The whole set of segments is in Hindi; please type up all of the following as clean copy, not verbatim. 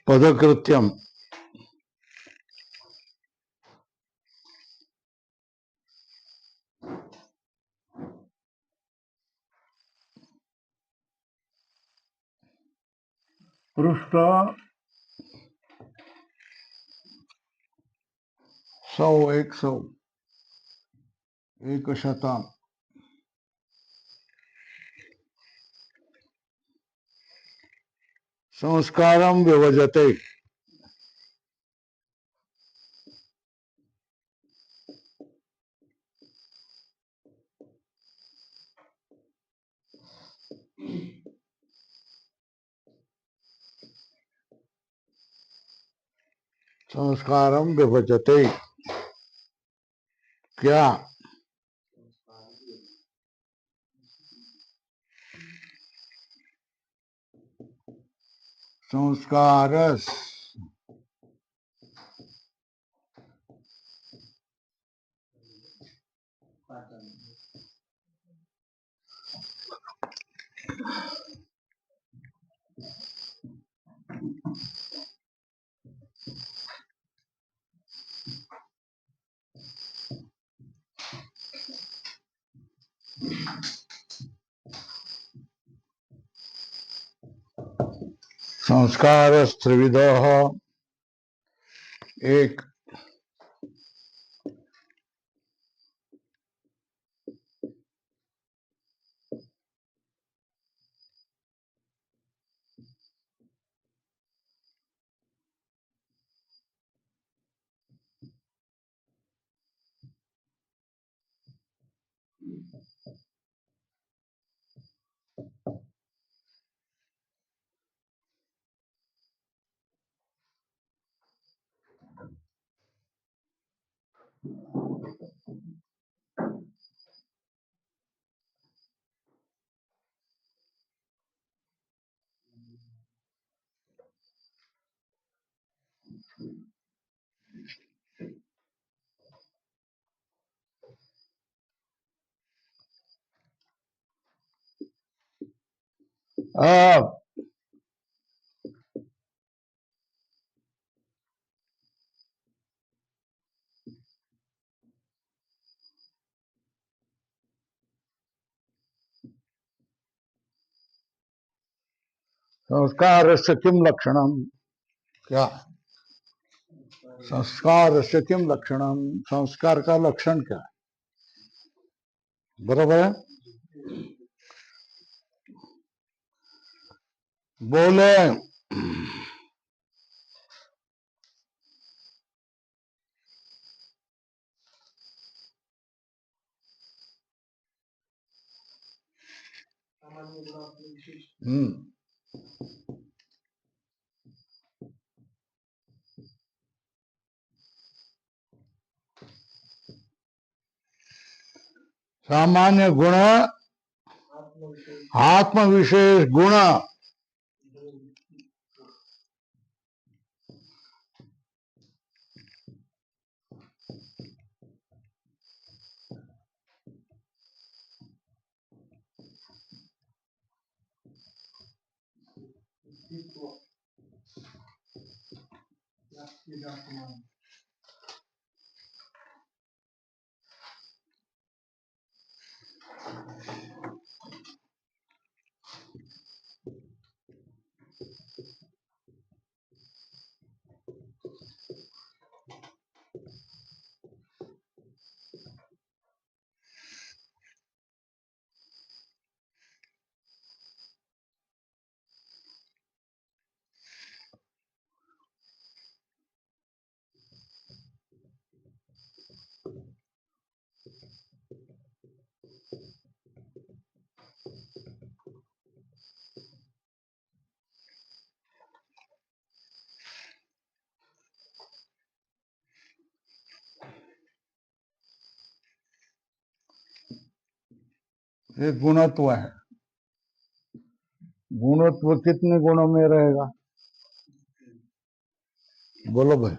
पदकृत्यम पृष्ठ 100 एकशतम् संस्कारं विभजते संस्कारं विभजते क्या संस्कारस संस्कारस्त्रिविधः एक अब संस्कारस्य किं लक्षणं क्या संस्कारस्य किं लक्षणं संस्कार का लक्षण क्या है बराबर है बोले सामान्य गुण आत्म विशेष गुण एक गुणत्व है गुणत्व कितने गुणों में रहेगा बोलो भाई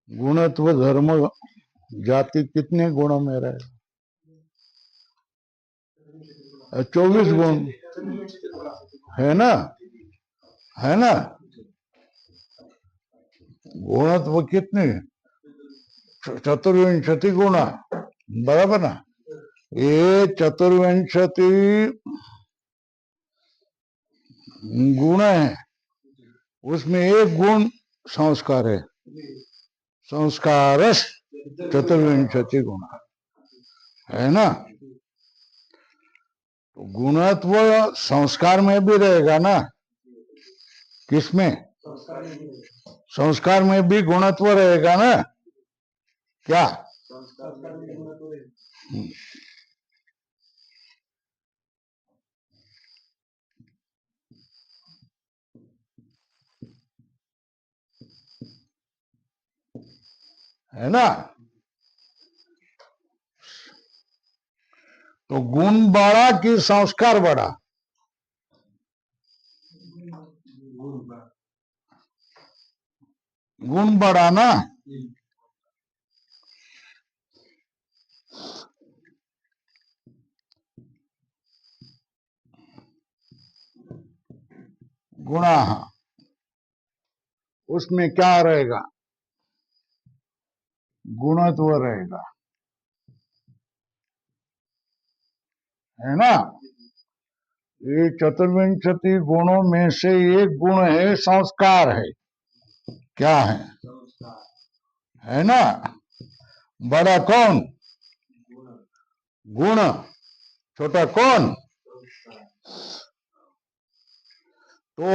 गुणत्व धर्म जाति कितने गुणों में रहेगा 24 गुण है ना, है ना। गुणत्व कितने, चतुर्विंशति गुणा, बराबर ना। ये चतुर्विंशति गुण है, उसमें एक गुण संस्कार है, संस्कारस चतुर्विंशति गुणा, है ना। तो गुणत्व संस्कार में भी रहेगा ना, किसमें, संस्कार में भी गुणत्व रहेगा ना, क्या। है ना। तो गुण बढ़ा कि संस्कार बढ़ा, गुण बढ़ा ना। गुणा, उसमें क्या रहेगा, गुणत्व रहेगा, है ना। ये चतुर्विंशति गुणों में से एक गुण है संस्कार, है, क्या है ना। बड़ा कौन, गुण, छोटा कौन। तो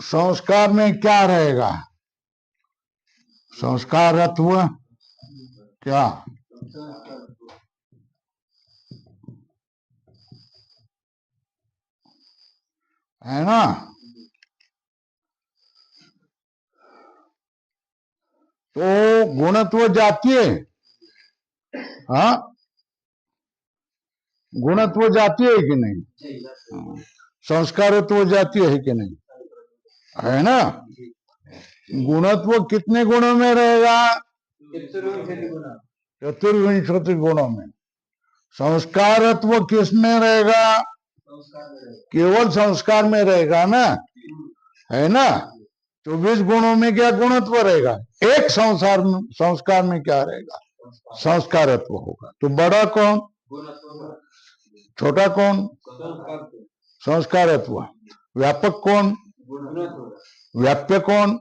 संस्कार में क्या रहेगा, संस्कारत्व, क्या, है ना। तो गुणत्व जातीय, हाँ, गुणत्व जातीय है कि नहीं, संस्कारत्व जातीय है कि नहीं, है ना। गुणत्व कितने गुणों में रहेगा, चतुर्विंशति गुणों में। संस्कारत्व किस में रहेगा, केवल संस्कार में रहेगा ना, है ना। 24 गुणों में क्या गुणत्व रहेगा, एक संस्कार में क्या रहेगा, संस्कारत्व होगा। तो बड़ा कौन, छोटा कौन, संस्कारत्व। व्यापक कौन, व्याप्य कौन,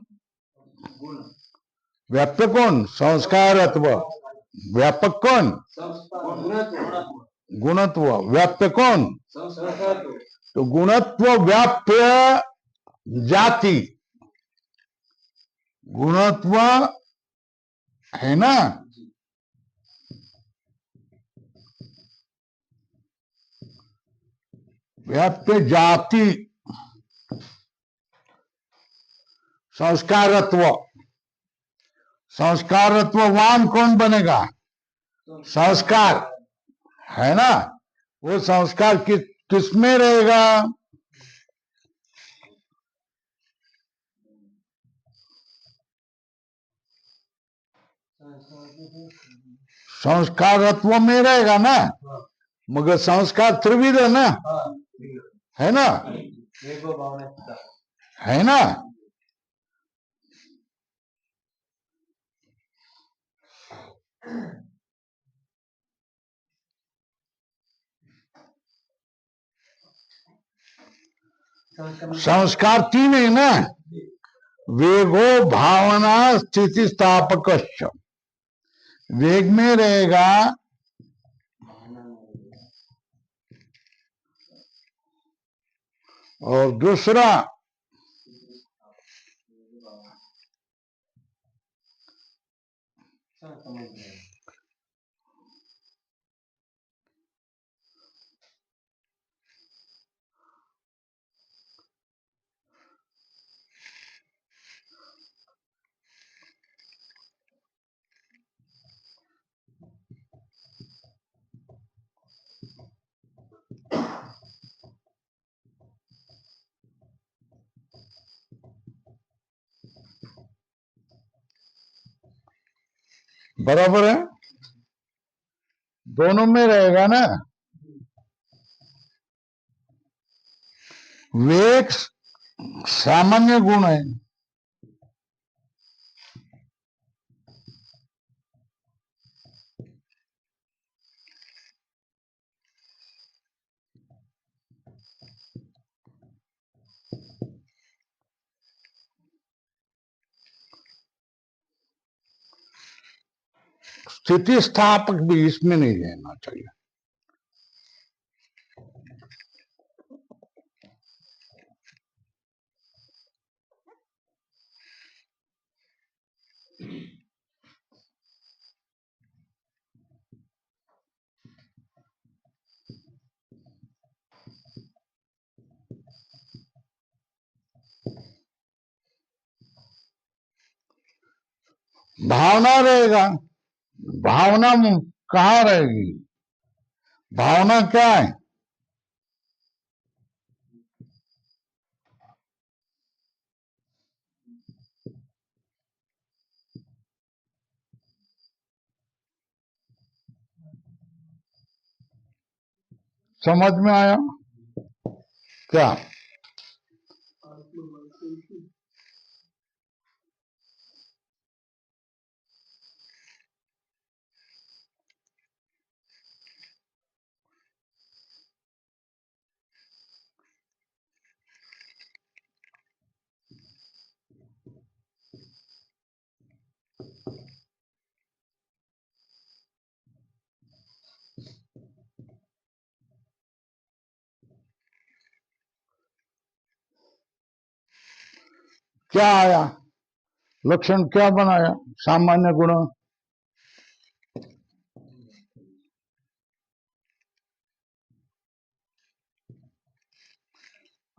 व्याप्य कौन, संस्कारत्व। व्यापक कौन, गुणत्व। व्याप्य कौन, तो गुणत्व व्याप्य जाति, गुणत्व, है ना। व्याप्य जाति, संस्कारत्व। संस्कारत्ववान कौन बनेगा, संस्कार, है ना। वो संस्कार किस में रहेगा, संस्कारत्व में रहेगा ना। मगर संस्कार त्रिविध है ना, है ना, है ना। संस्कार तीन है ना, वेगो भावना स्थिति स्थापक, वेग में रहेगा, और दूसरा बराबर है, दोनों में रहेगा ना। वेग सामान्य गुण है। स्थिति स्थापक भी इसमें नहीं रहना चाहिए। भावना रहेगा। भावना कहाँ रहेगी? भावना क्या है? समझ में आया क्या? क्या आया? लक्षण क्या बनाया? सामान्य गुण।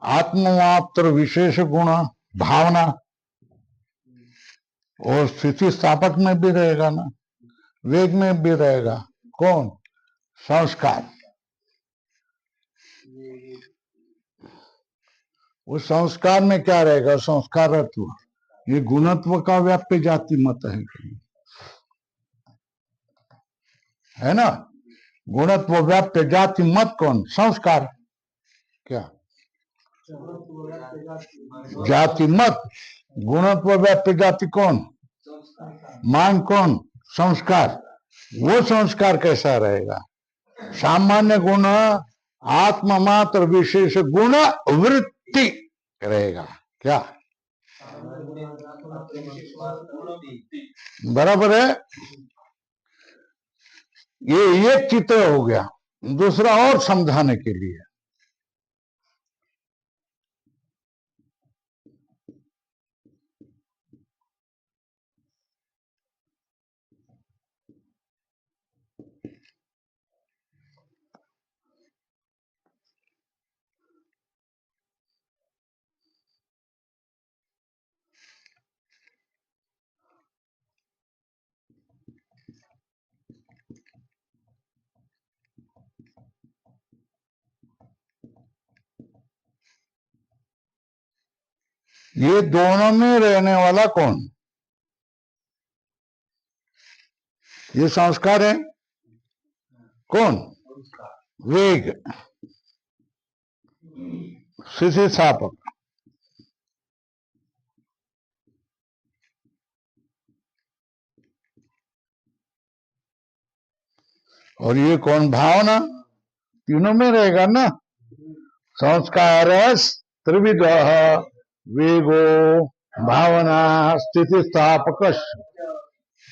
आत्ममात्र विशेष गुण भावना, और स्थिति स्थापक में भी रहेगा ना, वेग में भी रहेगा। कौन? संस्कार। उस संस्कार में क्या रहेगा? संस्कारत्व। ये गुणत्व का व्याप्य जाति मत है ना? गुणत्व व्याप्य जाति मत कौन? संस्कार। क्या? जाति मत। गुणत्व व्याप्य जाति कौन? मान कौन? संस्कार। वो संस्कार कैसा रहेगा? सामान्य गुण आत्ममात्र विशेष गुण वृत्ति रहेगा। क्या? बराबर है। ये एक चित्र हो गया। दूसरा और समझाने के लिए, ये दोनों में रहने वाला कौन? ये संस्कार है। कौन? वेग, स्थिति स्थापक। और ये कौन? भावना। तीनों में रहेगा ना। संस्कार त्रिविध वेगो भावना स्थिति स्थापक।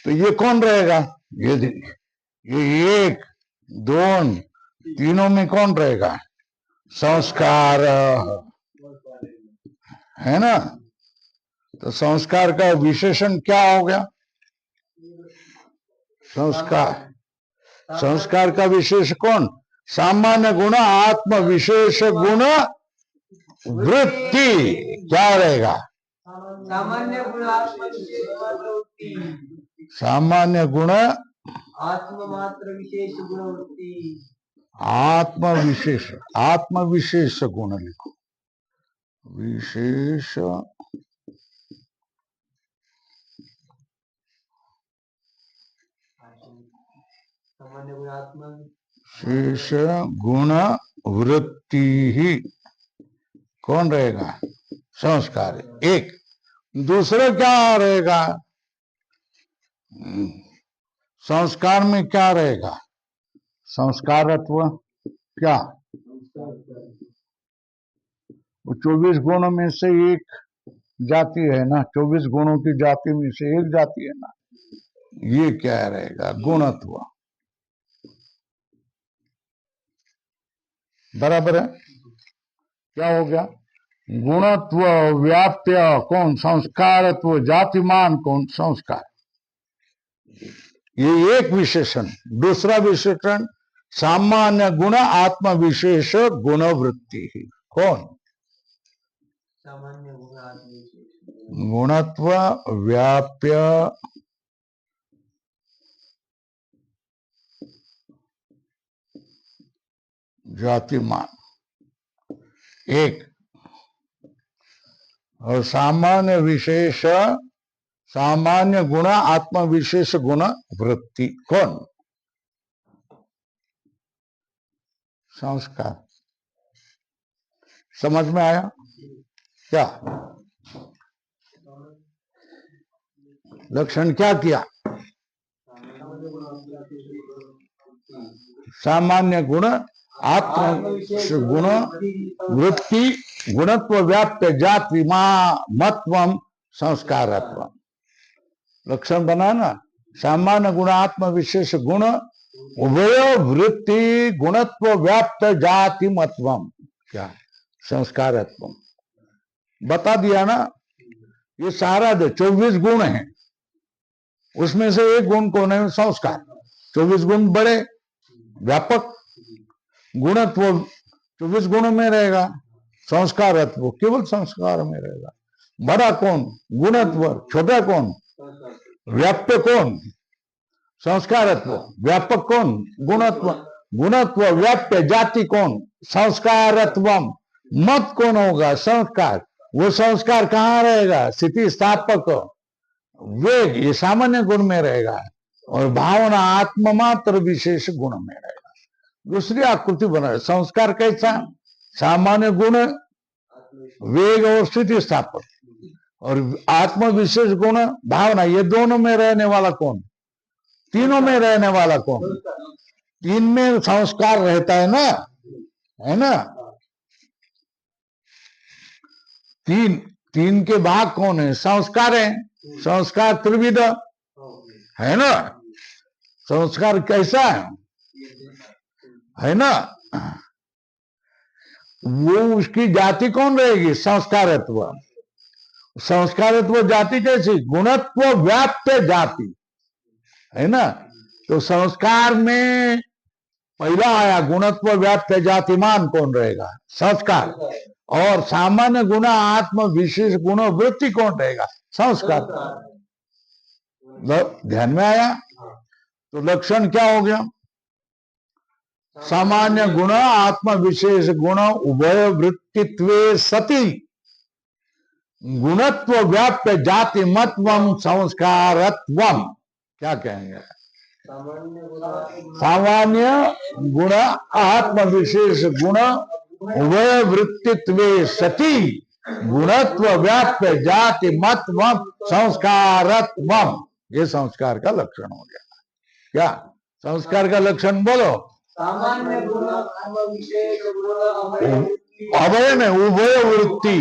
तो ये कौन रहेगा? ये एक दोन तीनों में कौन रहेगा? संस्कार है ना? तो संस्कार का विशेषण क्या हो गया? संस्कार का विशेष कौन? सामान्य गुण आत्म विशेष गुण वृत्ति। क्या रहेगा? सामान्य गुण आत्म विशेष वृत्ति। सामान्य गुण आत्म मात्र विशेष गुण वृत्ति। आत्म विशेष गुण लिखो। विशेष सामान्य गुण आत्म शेष गुण वृत्ति ही कौन रहेगा? संस्कार। एक दूसरा क्या रहेगा? संस्कार में क्या रहेगा? संस्कारत्व क्या? वो 24 गुणों में से एक जाति है ना, 24 गुणों की जाति में से एक जाति है ना। ये क्या रहेगा? गुणत्व। बराबर है? क्या हो गया? गुणत्व व्याप्य कौन? संस्कारत्व। जातिमान कौन? संस्कार। ये एक विशेषण। दूसरा विशेषण सामान्य गुण आत्म विशेष गुण वृत्ति ही। कौन? सामान्य गुण आत्म विशेष गुणत्व व्याप्य जातिमान एक, और सामान्य विशेष सामान्य गुण आत्म विशेष गुण वृत्ति। कौन? संस्कार। समझ में आया क्या? लक्षण क्या किया? सामान्य गुण आत्म गुण वृत्ति गुणत्व व्याप्य जाति मत्वम संस्कारत्व। लक्षण बना ना? सामान्य गुण आत्म विशेष गुण उभय वृत्ति गुणत्व व्याप्त जाति मत्वम क्या? संस्कारत्व। बता दिया ना? ये सारा 24 गुण है, उसमें से एक गुण कौन है? संस्कार। 24 गुण बड़े व्यापक, गुणत्व 24 गुणों में रहेगा, संस्कारत्व केवल संस्कार में रहेगा। बड़ा कौन? गुणत्व। छोटा कौन? व्याप्य कौन? संस्कारत्व। व्यापक कौन? गुणत्व। गुणत्व व्याप्य जाति कौन? संस्कारत्वम। मत कौन होगा? संस्कार। वो संस्कार कहाँ रहेगा? स्थिति स्थापक वेग, ये सामान्य गुण में रहेगा, और भावना आत्ममात्र विशेष गुण में रहेगा। दूसरी आकृति बना। संस्कार कैसा? सामान्य गुण वेग और स्थिति स्थापक, और आत्म विशेष गुण भावना। ये दोनों में रहने वाला कौन? तीनों में रहने वाला कौन? तीन में संस्कार रहता है ना, है ना? तीन के भाग कौन है? संस्कार है। संस्कार त्रिविध है ना? संस्कार कैसा है ना? वो उसकी जाति कौन रहेगी? संस्कारत्व। संस्कारत्व जाति कैसी? गुणत्व व्याप्त जाति, है ना? तो संस्कार में पहला आया गुणत्व व्याप्त जातिमान कौन रहेगा? संस्कार। और सामान्य गुण आत्म विशेष गुण वृत्ति कौन रहेगा? संस्कार। ध्यान में आया? तो लक्षण क्या हो गया? सामान्य गुण आत्म विशेष गुण उभय वृत्तित्वे सति गुणत्व व्याप्य जाति मतवम संस्कारत्वम। क्या कहेंगे? सामान्य गुण आत्म विशेष गुण उभय वृत्तित्वे सति गुणत्व व्याप्य जाति मतवम संस्कारत्वम। ये संस्कार का लक्षण हो गया। क्या संस्कार का लक्षण? बोलो। सामान्य गुण आत्म विशेष गुण अभय में उभय वृत्ति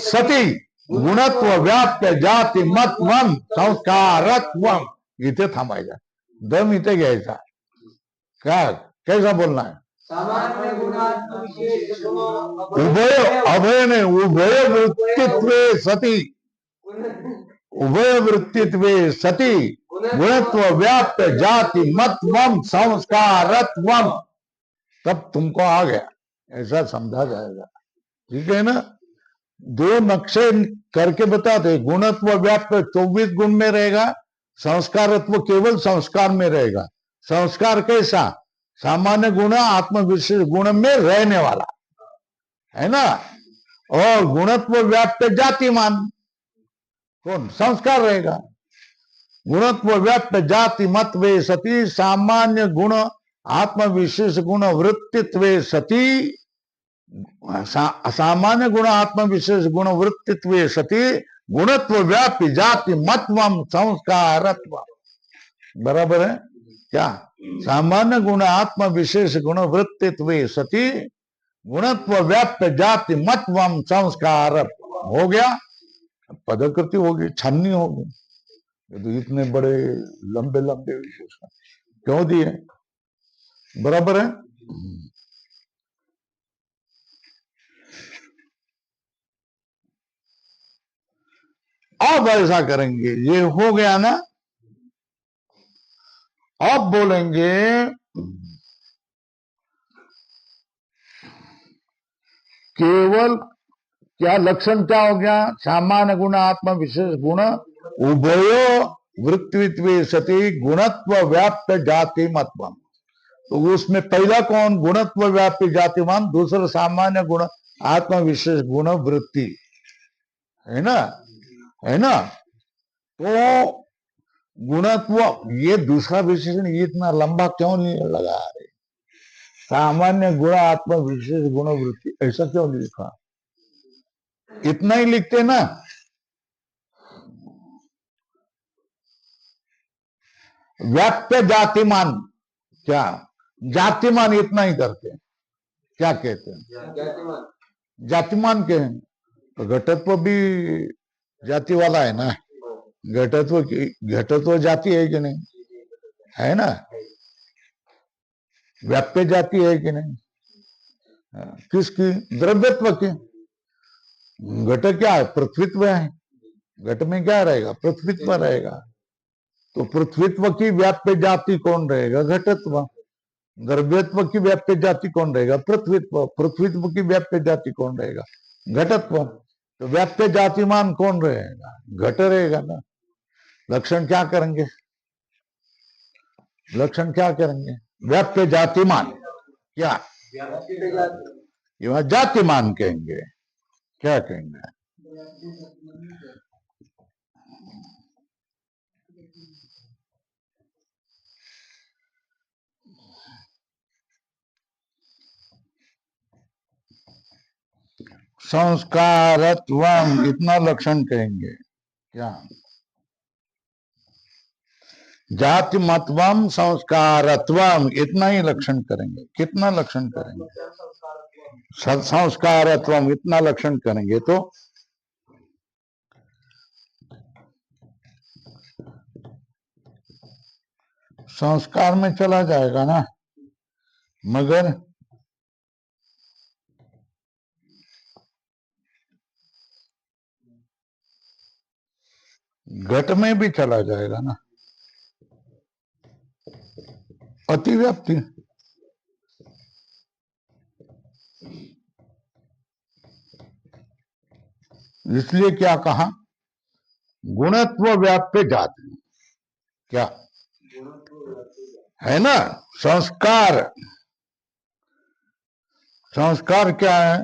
सति गुणत्व व्याप्य जाति मतवम संस्कारत्वम। इथे थांबायचा, दम इथे घ्यायचा। क्या कैसा बोलना है? सामान्य गुण आत्म विशेष गुण उभय अभय में उभय वृत्तित्वे सति उभय वृत्तित्वे सति गुणत्व व्याप्य जाति मतवम संस्कारत्वम। तब तुमको आ गया, ऐसा समझा जाएगा। ठीक है ना? दो नक्शे करके बताते। गुणत्व व्याप्य 24 गुण में रहेगा, संस्कारत्व केवल संस्कार में रहेगा। संस्कार कैसा? सामान्य गुण आत्म विशेष गुण में रहने वाला, है ना? और गुणत्व व्याप्य जातिमान कौन? संस्कार रहेगा। गुणत्व व्याप्य जाति मतवे सती सामान्य गुण आत्म विशेष गुण वृत्तित्वे सती सामान्य गुण आत्म विशेष गुण वृत्तित्व सती गुणत्व व्याप्ति जाति मतवम संस्कारत्व। बराबर है क्या? सामान्य गुण आत्म विशेष गुण वृत्तित्व सती गुणत्व व्याप्त जाति मतवम संस्कार हो गया। पदकृति होगी, छन्नी होगी। ये तो इतने बड़े लंबे लंबे विशेषण क्यों दिए? बराबर है। अब ऐसा करेंगे, ये हो गया ना। अब बोलेंगे केवल क्या लक्षण क्या हो गया? सामान्य गुण आत्मा विशेष गुण उभयो वृत्तित्व सती गुणत्व व्याप्त जाति मतम। तो उसमें पहला कौन? गुणत्व व्याप्ति जातिमान। दूसरा सामान्य गुण आत्मा विशेष गुण वृत्ति, है ना? है ना? तो गुणत्व, ये दूसरा विशेषण इतना लंबा क्यों नहीं लगा रहे? सामान्य गुण आत्मा विशेष गुण वृत्ति, ऐसा क्यों लिखा? इतना ही लिखते ना। व्याप्य जातिमान, क्या जातिमान इतना ही करते? क्या कहते हैं? जातिमान के हैं। तो घटत्व भी जाति वाला है ना। घटत्व जाति है कि नहीं? है ना? व्याप्य जाति है कि नहीं? किसकी? द्रव्यत्व की। घट क्या है? पृथ्वीत्व है। घट में क्या रहेगा? पृथ्वीत्व रहेगा। तो पृथ्वीत्व की व्याप्य जाति कौन रहेगा? घटत्व। द्रव्यत्व की व्याप्य जाति कौन रहेगा? पृथ्वीत्व। पृथ्वीत्व की व्याप्य जाति कौन रहेगा? घटत्व। तो व्याप्य जातिमान कौन रहेगा? घट रहेगा ना। लक्षण क्या करेंगे? लक्षण क्या करेंगे? व्याप्य जातिमान, क्या यहाँ जातिमान कहेंगे? क्या कहेंगे? संस्कारत्वम, इतना लक्षण कहेंगे। क्या? जाति मतवम संस्कारत्वम, इतना ही लक्षण करेंगे। कितना लक्षण करेंगे? संस्कारत्वम, इतना लक्षण करेंगे तो संस्कार में चला जाएगा ना। मगर घट में भी चला जाएगा ना। अतिव्याप्ति, इसलिए क्या कहा? गुणत्व व्याप्य जाति, क्या है ना? संस्कार, संस्कार क्या है?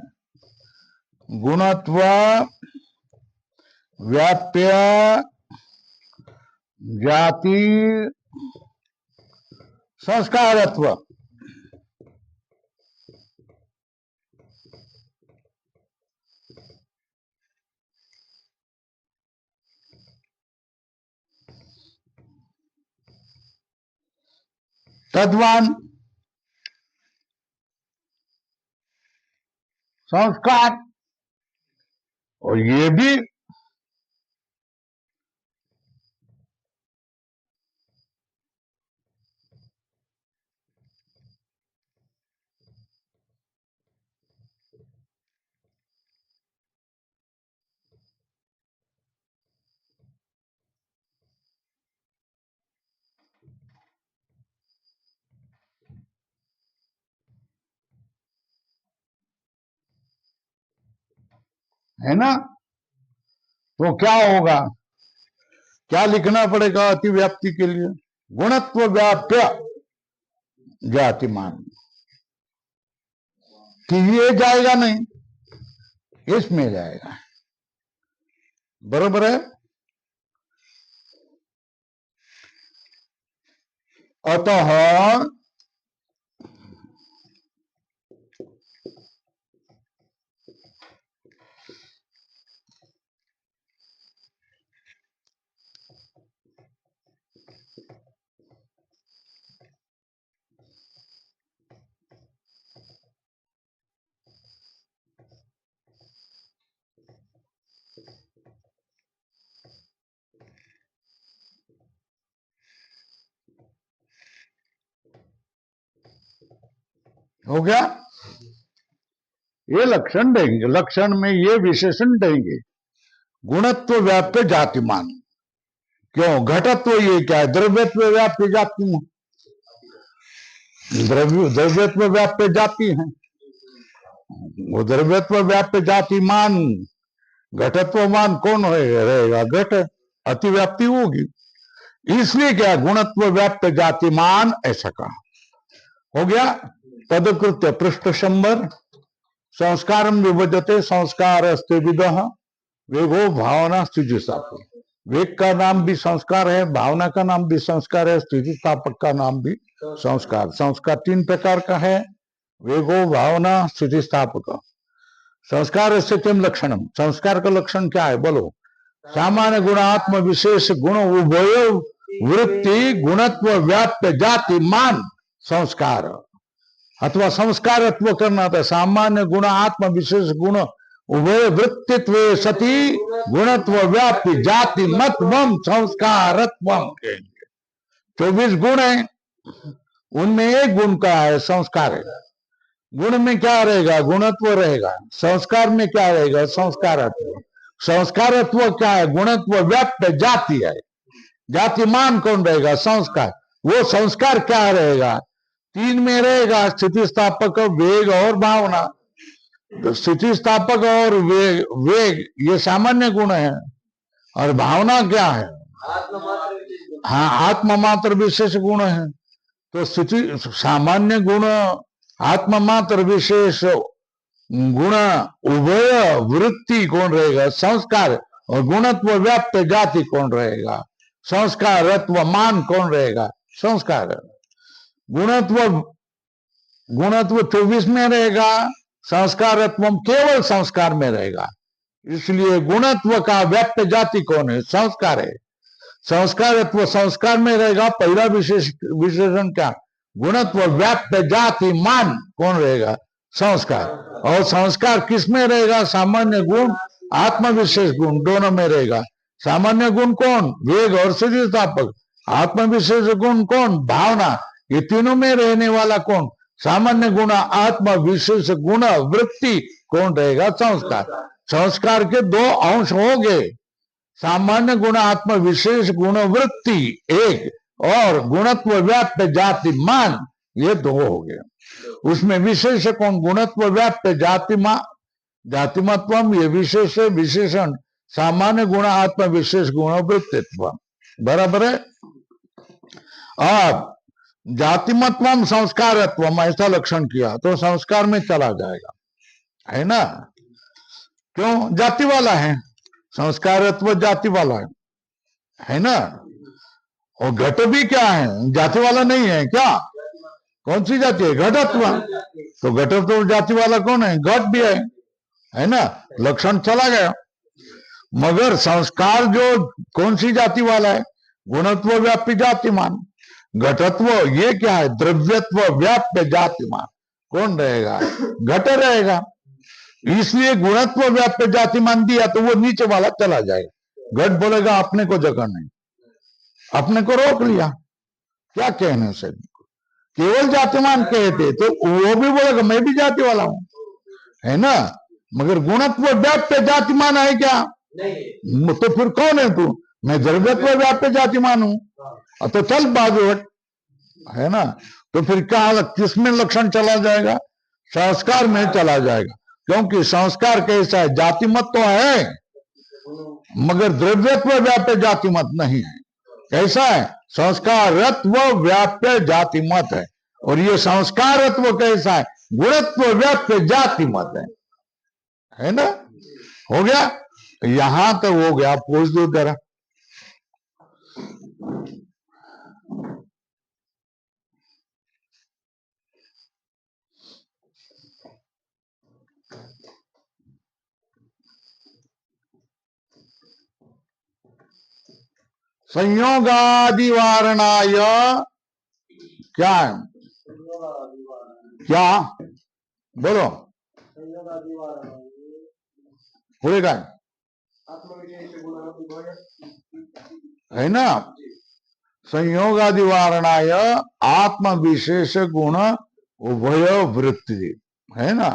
गुणत्व व्याप्य जाति संस्कारत्व। तद्वान संस्कार, और ये भी है ना। तो क्या होगा? क्या लिखना पड़ेगा अतिव्याप्ति के लिए? गुणत्व व्याप्य जातिमान, कि ये जाएगा नहीं, इसमें जाएगा। बरोबर है। अतः हो गया? ये लक्षण देंगे, लक्षण में ये विशेषण देंगे, गुणत्व व्याप्य जातिमान। क्यों? घटत्व ये क्या है? द्रव्यत्व व्याप्य जाति, द्रव्यत्व व्याप्य जाति है, वो द्रव्यत्व व्याप्य जातिमान। घटत्वमान कौन रहेगा? घट, अतिव्याप्ति होगी, इसलिए क्या गुणत्व व्याप्य जातिमान ऐसा कहा। हो गया? तदकृत्य पृष्ठ 100 संस्कारम विभजते संस्कार अस्त्रिविदः वेगो भावना स्थिति स्थापक। वेग का नाम भी संस्कार है, भावना का नाम भी संस्कार है, स्थिति स्थापक का नाम भी संस्कार। संस्कार 3 प्रकार का है, वेगो भावना स्थिति स्थापक। संस्कार स्थितिम लक्षणम, संस्कार का लक्षण क्या है बोलो? सामान्य गुणात्म विशेष गुण उभय वृत्ति गुणत्व व्याप्य जाति मान संस्कार, अथवा संस्कारत्व करना था। सामान्य गुण आत्म विशेष गुण उभय वृत्तित्व सती गुणत्व व्याप्ति जाति मतवम संस्कारत्वम कहेंगे। 24 गुण है, उनमें एक गुण का है संस्कार है। गुण में क्या रहेगा? गुणत्व रहेगा। संस्कार में क्या रहेगा? संस्कारत्व। संस्कारत्व क्या है? गुणत्व व्याप्य जाति है। जातिमान कौन रहेगा? संस्कार। वो संस्कार क्या रहेगा? 3 में रहेगा, स्थिति स्थापक, वेग और भावना। तो स्थिति स्थापक और वेग ये सामान्य गुण है, और भावना क्या है? हाँ, आत्ममात्र विशेष गुण है। तो स्थिति सामान्य गुण आत्ममात्र विशेष गुण उभय वृत्ति कौन रहेगा? संस्कार। और गुणत्व व्याप्य जाति कौन रहेगा? संस्कारत्व मान कौन रहेगा? संस्कार। गुणत्व 24 में रहेगा, संस्कारत्व केवल संस्कार में रहेगा। इसलिए गुणत्व का व्याप्य जाति कौन है? संस्कार है। संस्कारत्व संस्कार में रहेगा। पहला विशेषण क्या? गुणत्व व्याप्य जाति मान कौन रहेगा? संस्कार। और संस्कार किस में रहेगा? सामान्य गुण आत्म विशेष गुण दोनों में रहेगा। सामान्य गुण कौन? वेग और स्थिति स्थापक। आत्म विशेष गुण कौन? भावना। ये तीनों में रहने वाला कौन? सामान्य गुण आत्म विशेष गुण वृत्ति कौन रहेगा? संस्कार। संस्कार के 2 अंश हो गए, सामान्य गुण आत्म विशेष गुण वृत्ति एक, और गुणत्व व्याप्य जाति मान ये 2 हो गए। उसमें विशेष कौन? गुणत्व व्याप्य जातिमत्वम ये विशेष विशेषण सामान्य गुण आत्म विशेष गुण वृत्तित्व। बराबर है? अब जातिमत्वम संस्कारत्वम ऐसा लक्षण किया तो संस्कार में चला जाएगा, है ना? क्यों? जाति वाला है, संस्कारत्व जाति वाला है ना? और घट भी क्या है? जाति वाला नहीं है क्या? कौन सी जाति है? घटत्व। तो घटत्व जाति वाला कौन है? घट भी है ना? लक्षण चला गया। मगर संस्कार जो कौन सी जाति वाला है? गुणत्व व्याप्य जातिमान। घटत्व ये क्या है? द्रव्यत्व व्याप्य जातिमान कौन रहेगा? घट रहेगा। इसलिए गुणत्व व्याप्य जातिमान दिया तो वो नीचे वाला चला जाएगा। घट बोलेगा अपने को जगह नहीं, अपने को रोक लिया, क्या कहने से? केवल जातिमान कहते तो वो भी बोलेगा मैं भी जाति वाला हूं, है ना? मगर गुणत्व व्याप्य जातिमान है क्या? नहीं। तो फिर कौन है तू? मैं द्रव्यत्व व्याप्य जातिमान हूं। तो चल बाजू हट, है ना? तो फिर क्या किसमें लक्षण चला जाएगा? संस्कार में चला जाएगा। क्योंकि संस्कार कैसा है? जातिमत तो है मगर द्रव्यत्व व्याप्य जातिमत नहीं है। कैसा है? संस्कारत्व व्याप्य जातिमत है। और ये संस्कारत्व कैसा है? गुणत्व व्याप्य जातिमत है ना? हो गया? यहां तक हो गया। पूछ दो जरा। संयोगादिवारणाय क्या है? क्या बोलो? होगा है ना? संयोगादिवारणाय आत्म विशेष गुण उभय वृत्ति है ना।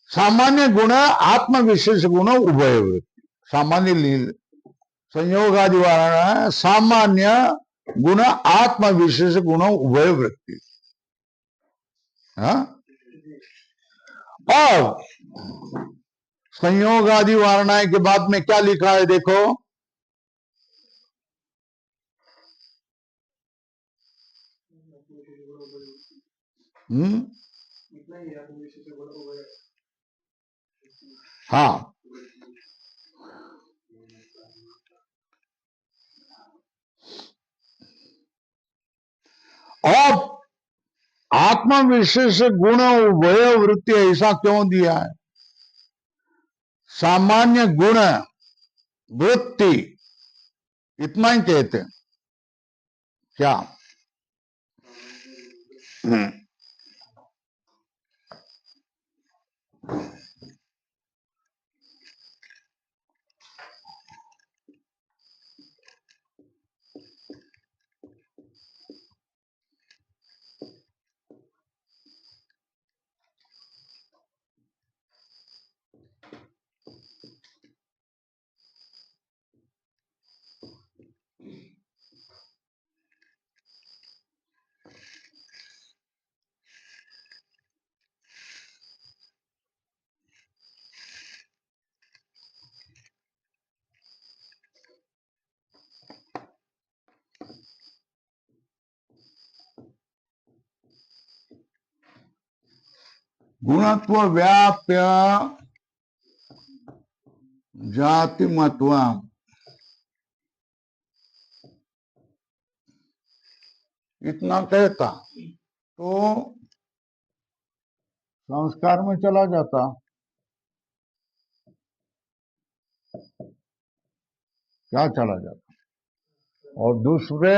सामान्य गुण आत्म विशेष गुण उभय वृत्ति, सामान्य लील संयोग आदि वाला है। सामान्य गुण आत्म विशेष गुण उभय वृत्ति। हाँ? और संयोग आदि वारणा के बाद में क्या लिखा है देखो, हाँ, और आत्म विशेष गुण उभय वृत्ति ऐसा क्यों दिया है? सामान्य गुण वृत्ति इतना ही कहते हैं क्या? गुणत्व व्याप्य जाति मत्व, इतना कहता तो संस्कार में चला जाता। क्या चला जाता? और दूसरे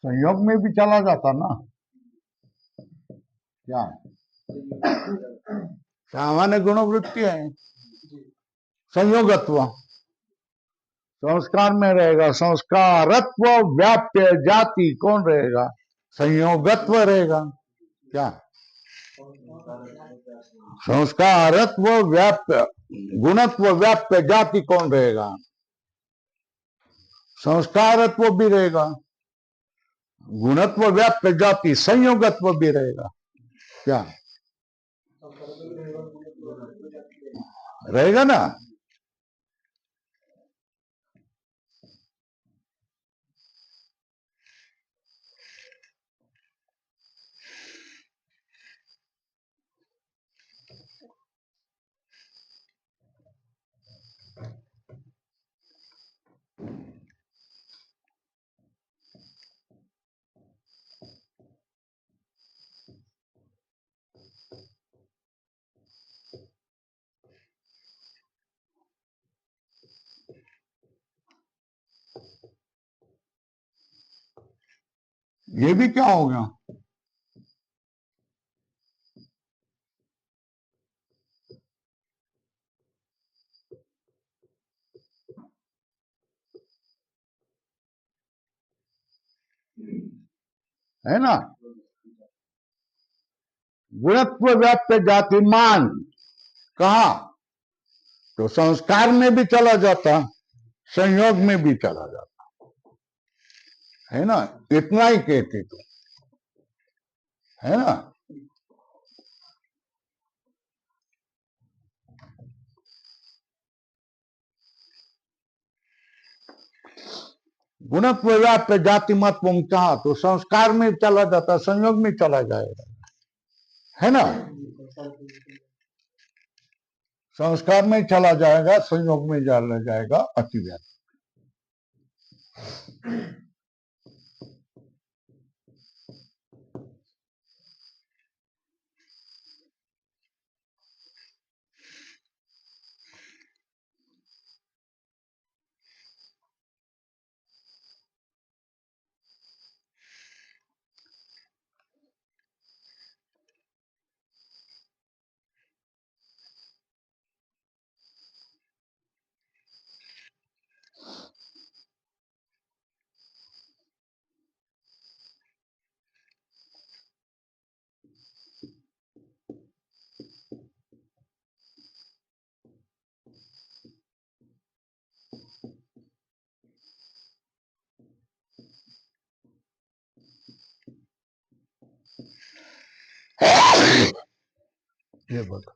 संयोग में भी चला जाता ना। क्या सामान्य गुणवृत्ति है, संयोगत्व संस्कार में रहेगा। संस्कारत्व व्याप्य जाति कौन रहेगा? संयोगत्व रहेगा। क्या संस्कारत्व व्याप्य गुणत्व व्याप्य जाति कौन रहेगा? संस्कारत्व भी रहेगा, गुणत्व व्याप्य जाति संयोगत्व भी रहेगा। क्या रहेगा ना? ये भी क्या हो गया? है ना? गुणत्व व्याप्य जाति मान कहा तो संस्कार में भी चला जाता, संयोग में भी चला जाता, है ना? इतना ही कहते तो, है ना? गुणत्व व्याप्य जाति महत्व कहा तो संस्कार में चला जाता, संयोग में चला जाएगा, है ना? संस्कार में चला जाएगा, संयोग में चला जाएगा, अतिव्याप्ति। ये बता,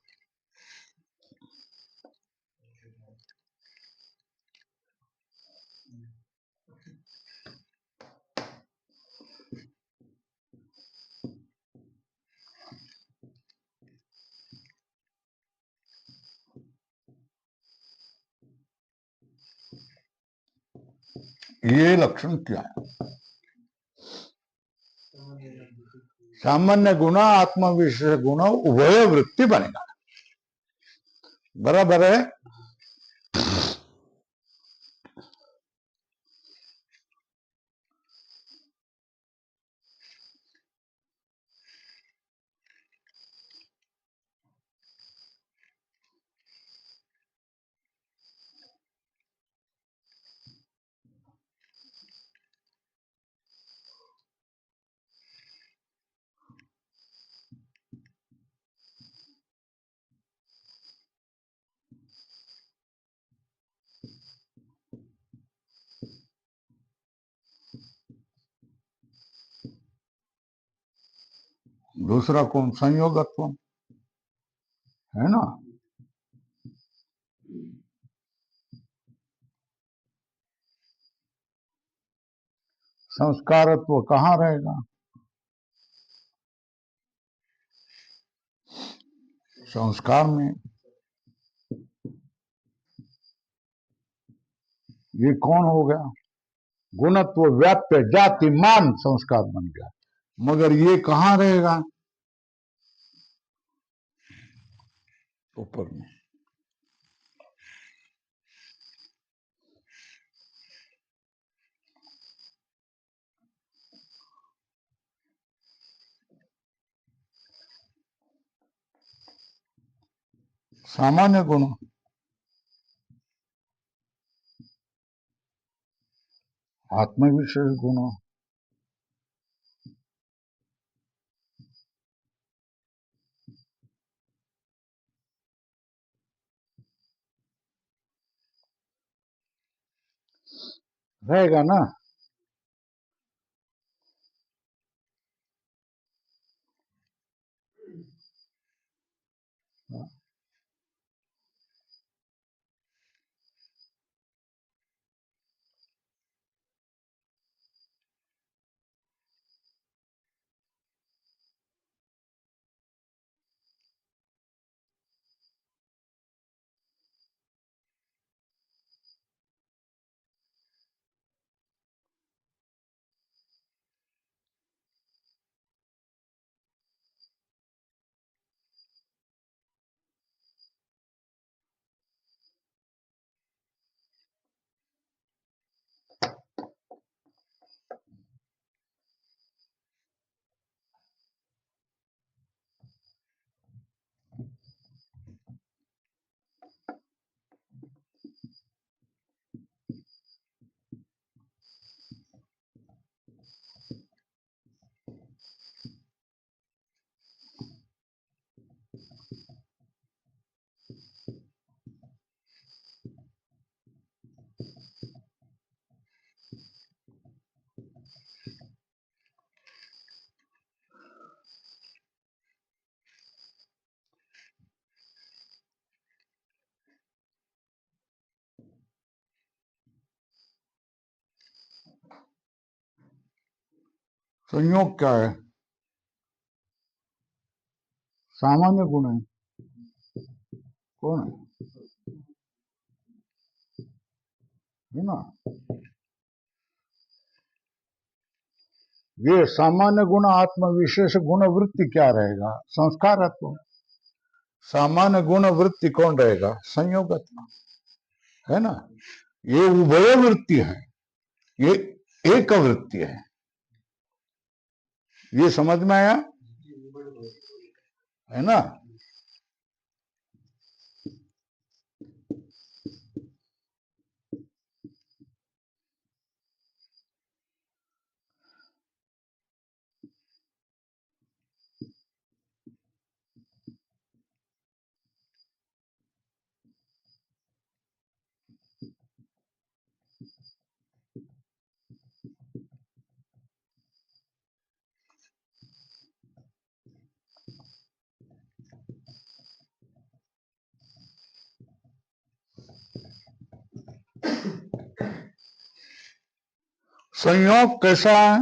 ये लक्षण क्या है? सामान्य गुण आत्म विशेष गुण उभय वृत्ति बनेगा, बराबर है। दूसरा कौन? संयोगत्व, है ना। संस्कारत्व कहाँ रहेगा? संस्कार में। ये कौन हो गया? गुणत्व व्याप्य जाति मान संस्कार बन गया, मगर ये कहाँ रहेगा? ऊपर में। सामान्य गुण, आत्मविशेष गुण, रहेगा ना। संयोग क्या है? सामान्य गुण है। कौन है ना। ये सामान्य गुण आत्म विशेष गुण वृत्ति क्या रहेगा? संस्कारत्व। सामान्य गुण वृत्ति कौन रहेगा? संयोगत्व, है ना। ये उभय वृत्ति है, ये एक वृत्ति है। ये समझ में आया, है ना। संयोग कैसा है?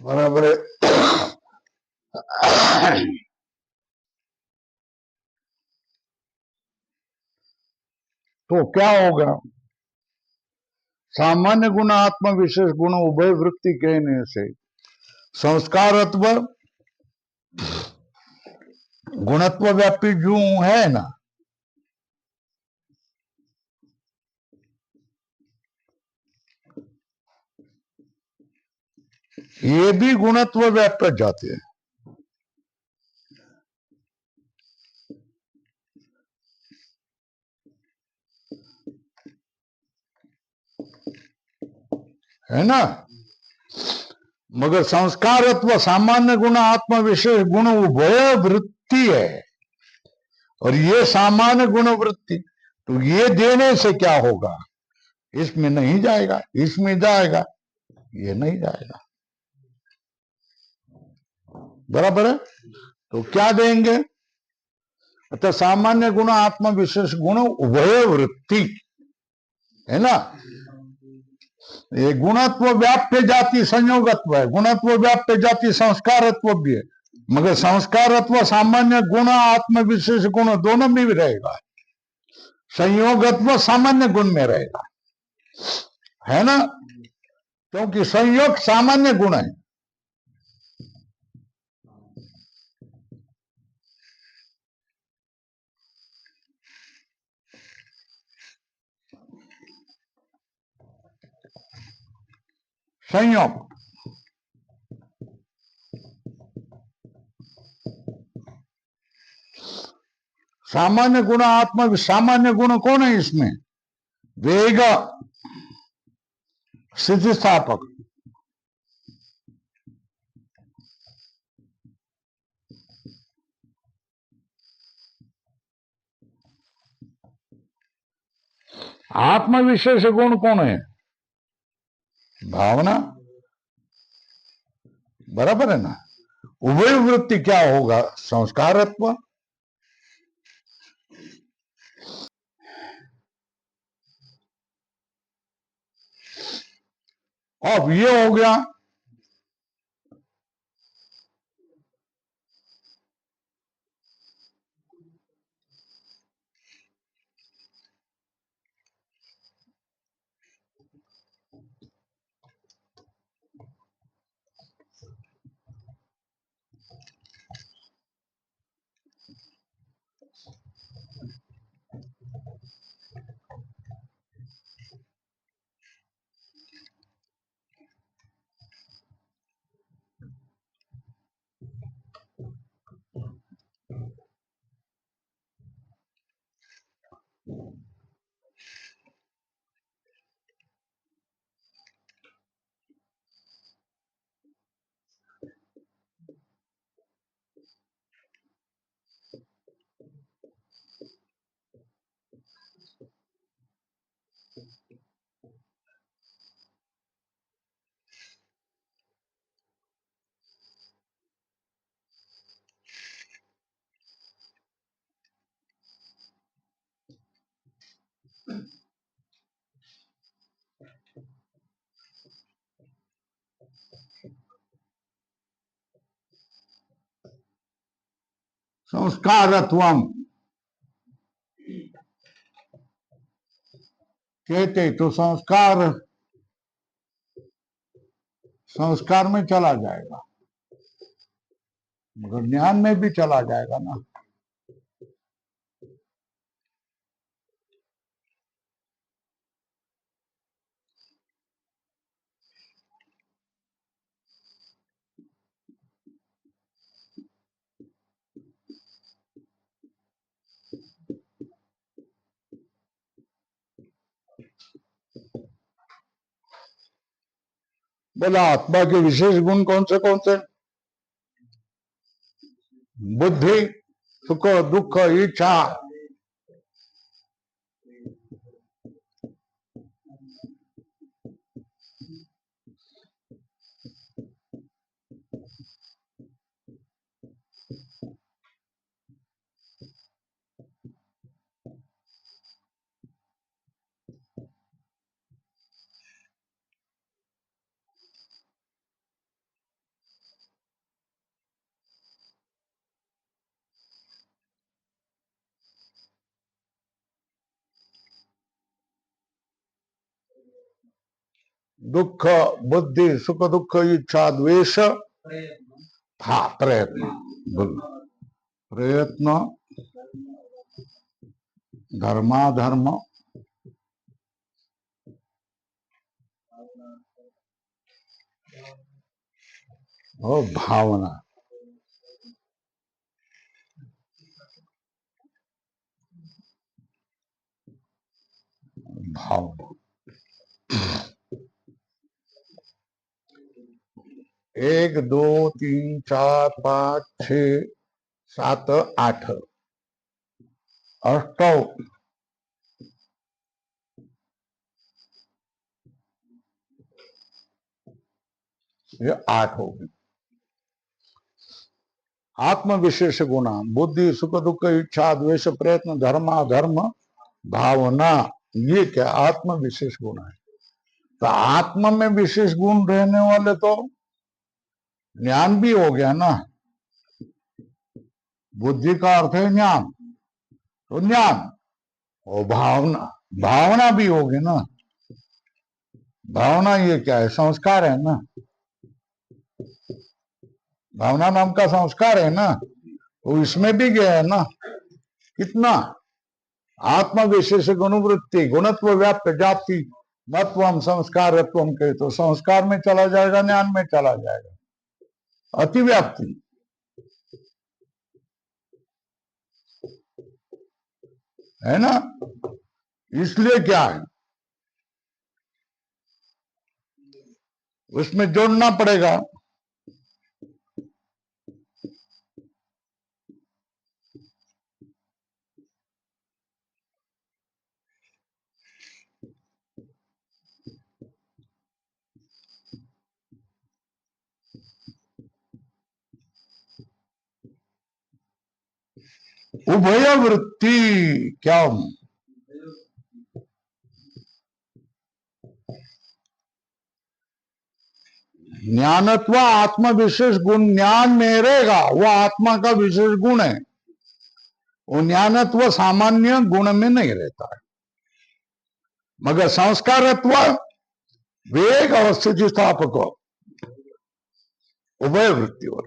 बराबर है। तो क्या होगा? सामान्य गुण आत्मा विशेष गुण उभय वृत्ति कहने से संस्कारत्व गुणत्व व्यापी जो है ना, ये भी गुणत्व व्याप्त जाते हैं। है ना? मगर संस्कारत्व सामान्य गुण आत्मा विशेष गुण उभय वृत्ति है, और ये सामान्य गुण वृत्ति, तो ये देने से क्या होगा? इसमें नहीं जाएगा, इसमें जाएगा, ये नहीं जाएगा। बराबर है? तो क्या देंगे? अतः सामान्य गुण आत्मा विशेष गुण उभय वृत्ति है ना। ये गुणत्व व्याप्य जाति संयोगत्व है, गुणत्व व्याप्य जाति संस्कारत्व भी है, मगर संस्कारत्व सामान्य गुण आत्म विशेष गुण दोनों में भी रहेगा, संयोगत्व सामान्य गुण में रहेगा, है ना। क्योंकि संयोग सामान्य गुण है। संयोग सामान्य गुण आत्मा सामान्य गुण कौन है इसमें? वेग स्थितिस्थापक, आत्म विशेष गुण कौन है? भावना। बराबर है ना। उभय वृत्ति क्या होगा? संस्कारत्व। अब ये हो गया संस्कारत्वम कहते, तो संस्कार संस्कार में चला जाएगा, मगर ज्ञान में भी चला जाएगा ना। बोला आत्मा के विशेष गुण कौन से? बुद्धि, सुख दुख इच्छा दुख बुद्धि सुख दुख इच्छा द्वेष, प्रयत्न हाँ प्रयत्न, बोलो प्रयत्न धर्माधर्म और भावना। भावना 1 2 3 4 5 6 7 8 अष्टौ, ये 8 होगी। आत्म विशेष गुण बुद्धि सुख दुख इच्छा द्वेष प्रयत्न धर्म भावना, ये क्या आत्म विशेष गुण है। तो आत्मा में विशेष गुण रहने वाले तो ज्ञान भी हो गया ना। बुद्धि का अर्थ है ज्ञान, तो ज्ञान और भावना, भावना भी होगी ना। भावना ये क्या है, संस्कार है ना। भावना नाम का संस्कार है ना, तो इसमें भी गया है ना। कितना आत्म विशेष गुणवृत्ति गुणत्व व्याप्त जाति मत्वम संस्कारत्व के, तो संस्कार में चला जाएगा, ज्ञान में चला जाएगा, अतिव्याप्ति है ना। इसलिए क्या है, उसमें जोड़ना पड़ेगा। उभय वृत्ति क्या, ज्ञानत्व आत्मा विशेष गुण, ज्ञान में रहेगा, वो आत्मा का विशेष गुण है। वो ज्ञानत्व सामान्य गुण में नहीं रहता है, मगर संस्कारत्व वेग और स्थिति स्थापक उभय वृत्ति हो।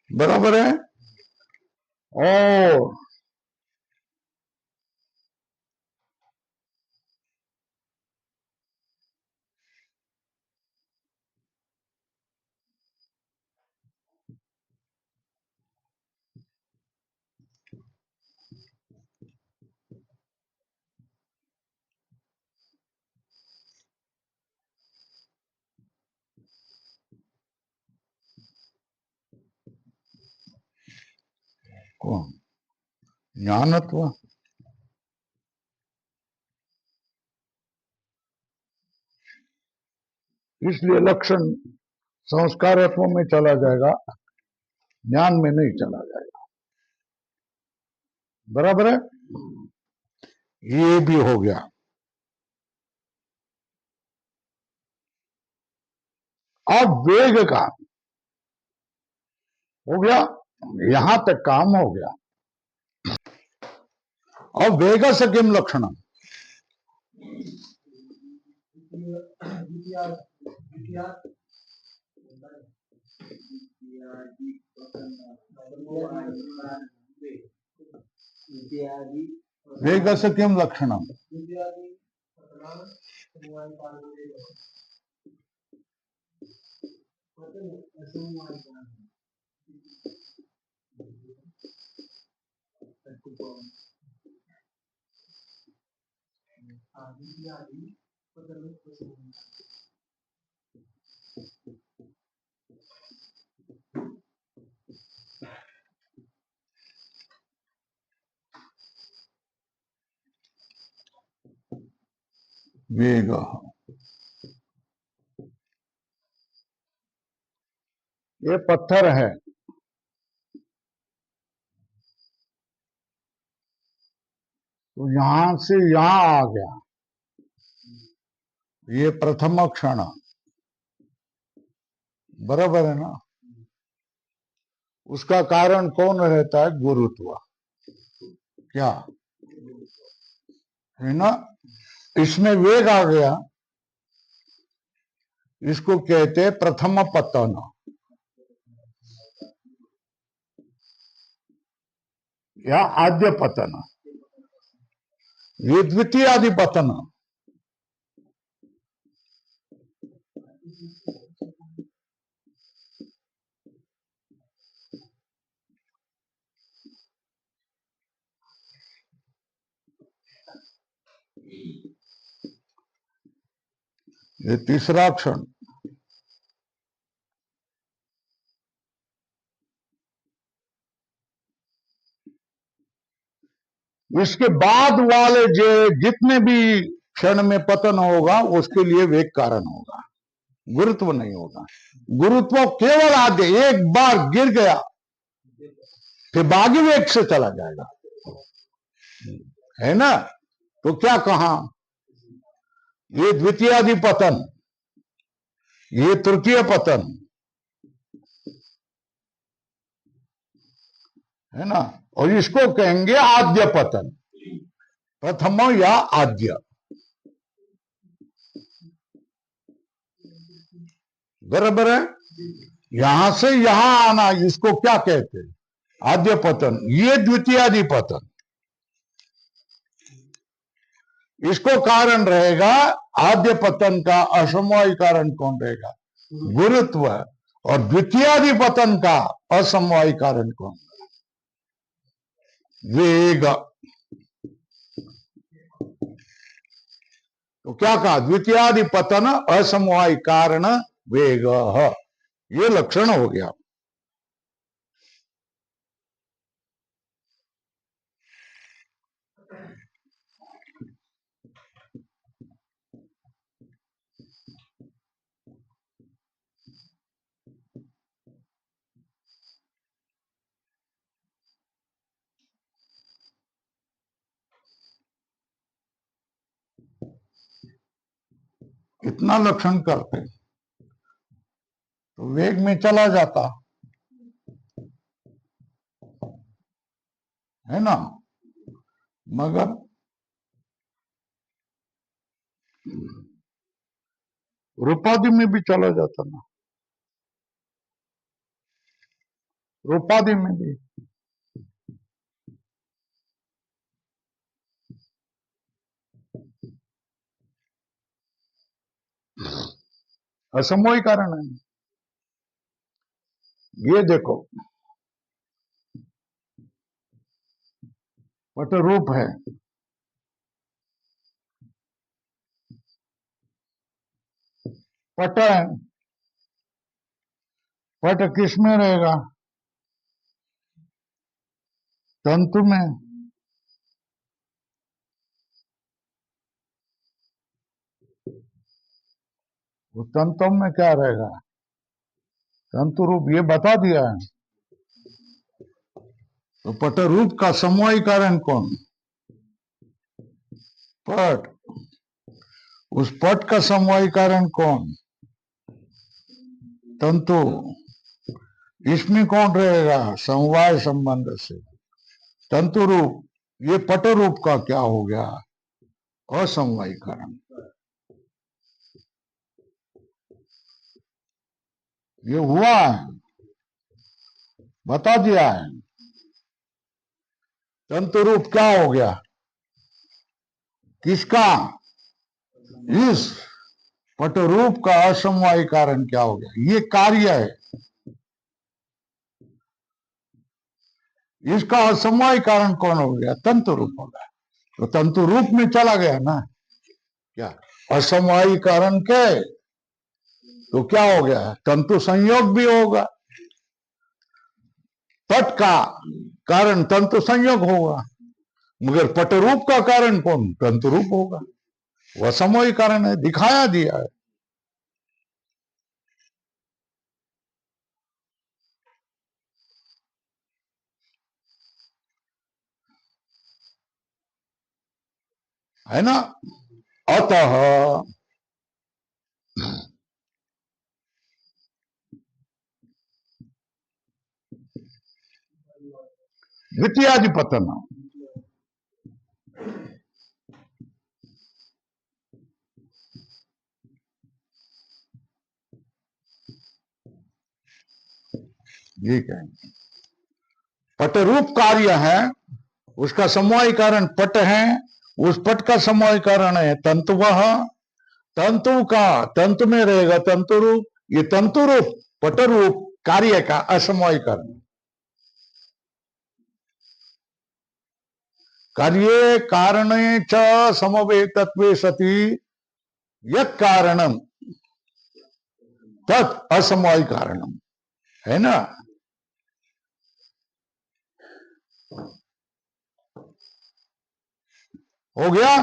बराबर है। और कौन ज्ञानत्व, इसलिए लक्षण संस्कारत्व में चला जाएगा, ज्ञान में नहीं चला जाएगा। बराबर है, ये भी हो गया। अब वेग का हो गया, यहां तक काम हो गया। अब वेग से किम लक्षण, वेगस्य किं लक्षणम्? वेग, ये पत्थर है, तो यहां से यहां आ गया, ये प्रथम क्षण, बराबर है ना? उसका कारण कौन रहता है? गुरुत्व, क्या है ना? इसमें वेग आ गया, इसको कहते हैं प्रथम पतन या आद्य पतन, ये द्वितीय आदि पतन। ये तीसरा क्षण, इसके बाद वाले जो जितने भी क्षण में पतन होगा उसके लिए वेग कारण होगा, गुरुत्व नहीं होगा। गुरुत्व केवल आगे एक बार गिर गया फिर बागी वेग से चला जाएगा, है ना? तो क्या कहा? ये द्वितीयादि पतन, ये तृतीय पतन, है ना? और इसको कहेंगे आद्य पतन, प्रथम या आद्य, बराबर है? यहां से यहां आना, इसको क्या कहते हैं? आद्य पतन। ये द्वितीयादि पतन, इसको कारण रहेगा आद्य पतन का असमवायी कारण कौन रहेगा? गुरुत्व। और द्वितीयादि पतन का असमवायी कारण कौन? वेग। तो क्या कहा? द्वितीयादि पतन असमवायी कारण वेग, ये लक्षण हो गया। इतना लक्षण करते तो वेग में चला जाता, है ना? मगर रूपादि में भी चला जाता ना, रूपादि में भी। असमवायी कारण है। ये देखो, पट रूप है, पट है, पट किस में रहेगा? तंतु में। वो तंतु में क्या रहेगा? तंतु रूप, ये बता दिया है। तो पट रूप का समवायी कारण कौन? पट। उस पट का समवायी कारण कौन? तंतु। इसमें कौन रहेगा? समवाय संबंध से तंतु रूप। ये पट रूप का क्या हो गया? असमवायी कारण। ये हुआ है, बता दिया है। तंतु रूप क्या हो गया? किसका? इस पटरूप का असमवाय कारण क्या हो गया? ये कार्य है, इसका असमवाय कारण कौन हो गया? तंतु रूप हो गया। तो तंतु रूप में चला गया ना, क्या असमवाय कारण के, तो क्या हो गया? तंतु संयोग भी होगा, पट का कारण तंतु संयोग होगा, मगर पटरूप का कारण कौन? तंतु रूप होगा। वह समवाय कारण है, दिखाया दिया है ना। अतः द्वितीयाधिपतन, ठीक है, पटरूप कार्य है, उसका समवाय कारण पट है, उस पट का समवाय कारण है तंतु। वह तंतु का तंतु में रहेगा तंतु रूप, ये तंतु रूप पट रूप कार्य का असमवाय कारण। कार्य कारणे च समवेतत्वे सति यत् कारणम तत् असमवाय कारणम, है ना। हो गया।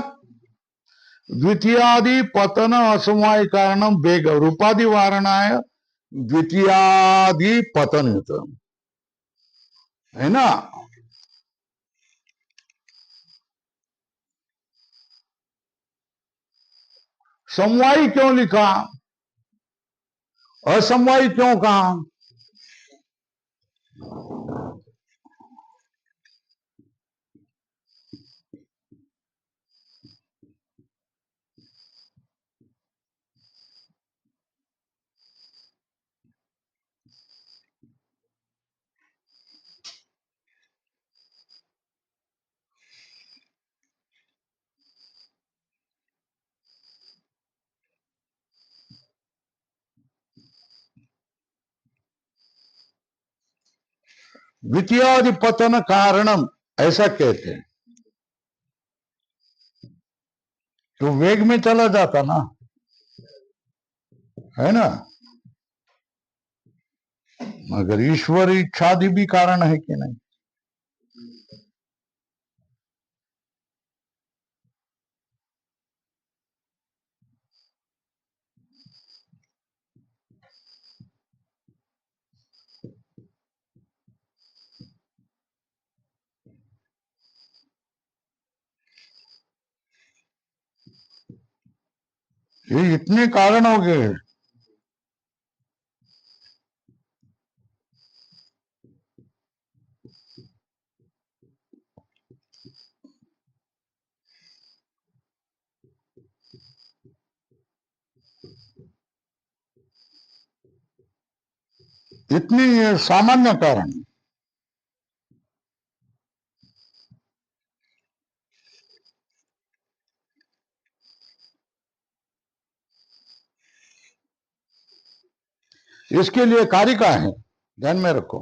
द्वितीयादि पतन असमवाय कारणम वेग रूपादि वारणाय द्वितीयादि पतन है ना। समवाय क्यों लिखा, असमवाय क्यों कहा? द्वितीयादि पतन कारणम ऐसा कहते हैं, तो वेग में चला जाता ना, है ना। मगर ईश्वर इच्छादि भी कारण है कि नहीं? ये इतने कारण हो गए। इतनी सामान्य कारण, इसके लिए कारिका है, ध्यान में रखो।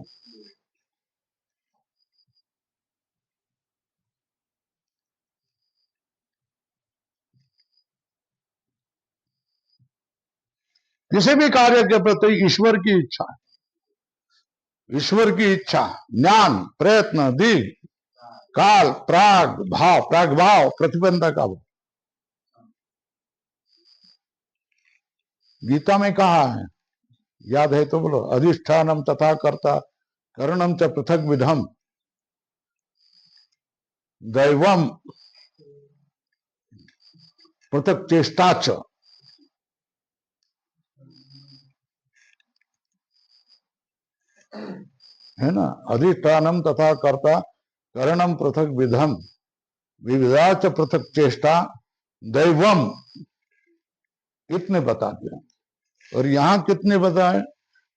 किसी भी कार्य के प्रति ईश्वर की इच्छा, ईश्वर की इच्छा, ज्ञान, प्रयत्न, दीर्घ काल, प्राग भाव, प्रतिबंधक भाव। गीता में कहा है, याद है तो बोलो, अधिष्ठानम तथा कर्ता करणम च पृथक विधम दैवम पृथक चेष्टा च, है ना। अधिष्ठानम तथा कर्ता करणम पृथक विधम विविधा च पृथक चेष्टा दैवम, कितने बता दिया। और यहां कितने बताए?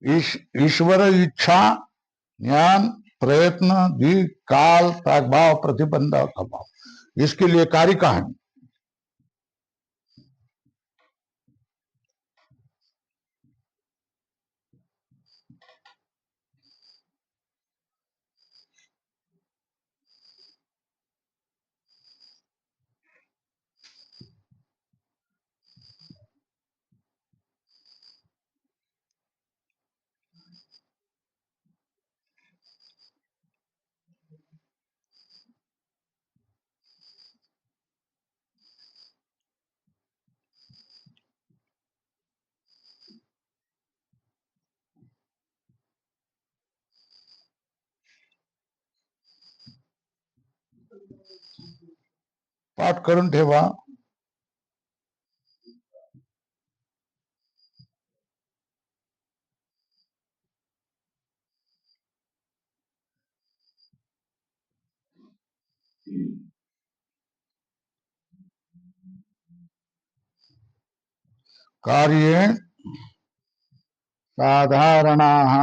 ईश्वर इच्छा ज्ञान प्रयत्न दीर्घ काल प्रागभाव प्रतिबंध अभाव, इसके लिए कार्य कहानी। पाठ करून ठेवा। कार्ये साधारणाः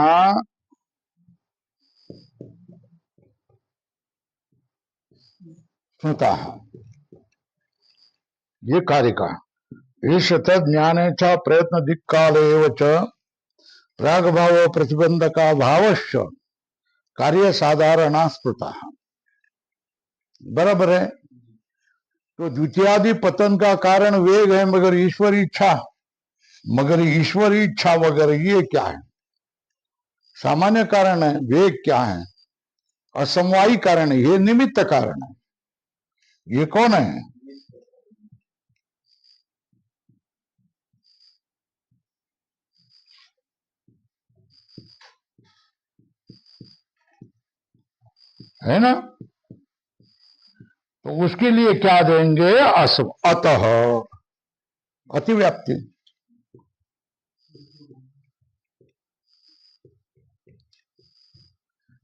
स्मृताः, ये कार्य का ईश ज्ञानेच्छा प्रयत्न दिक्काल एव च प्रागभाव प्रतिबंधका भावश्च कार्य साधारणा स्मृता। बराबर है। तो द्वितीयादि पतन का कारण वेग है, मगर ईश्वरी इच्छा वगैरह ये क्या है? सामान्य कारण है। वेग क्या है? असमवायी कारण है, ये निमित्त कारण है। ये कौन है? है ना? तो उसके लिए क्या देंगे? अतः अतिव्याप्ति।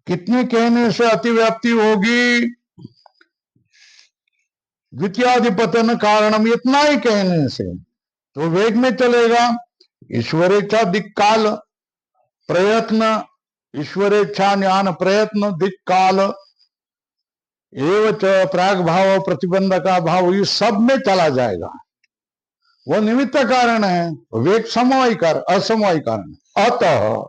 कितने कहने से अतिव्याप्ति होगी? द्वितीयाधिपतन कारणम, इतना ही कहने से तो वेग में चलेगा। ईश्वरेच्छा दिक्काल प्रयत्न, ईश्वरेच्छा ज्ञान प्रयत्न दिक्काल एवं प्राग भाव प्रतिबंध का भाव, ये सब में चला जाएगा। वो निमित्त कारण है, वेग समवायी कारण, असमवायी कारण। अतः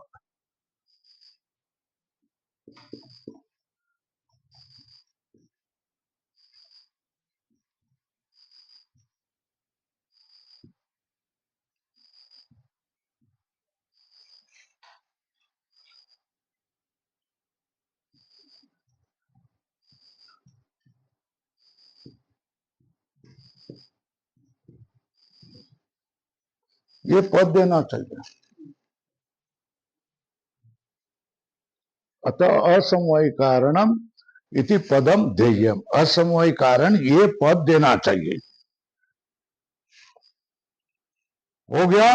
ये पद देना चाहिए। अतः असमवायी कारणम इति पदम ध्येयम, असमवायी कारण ये पद देना चाहिए। हो गया।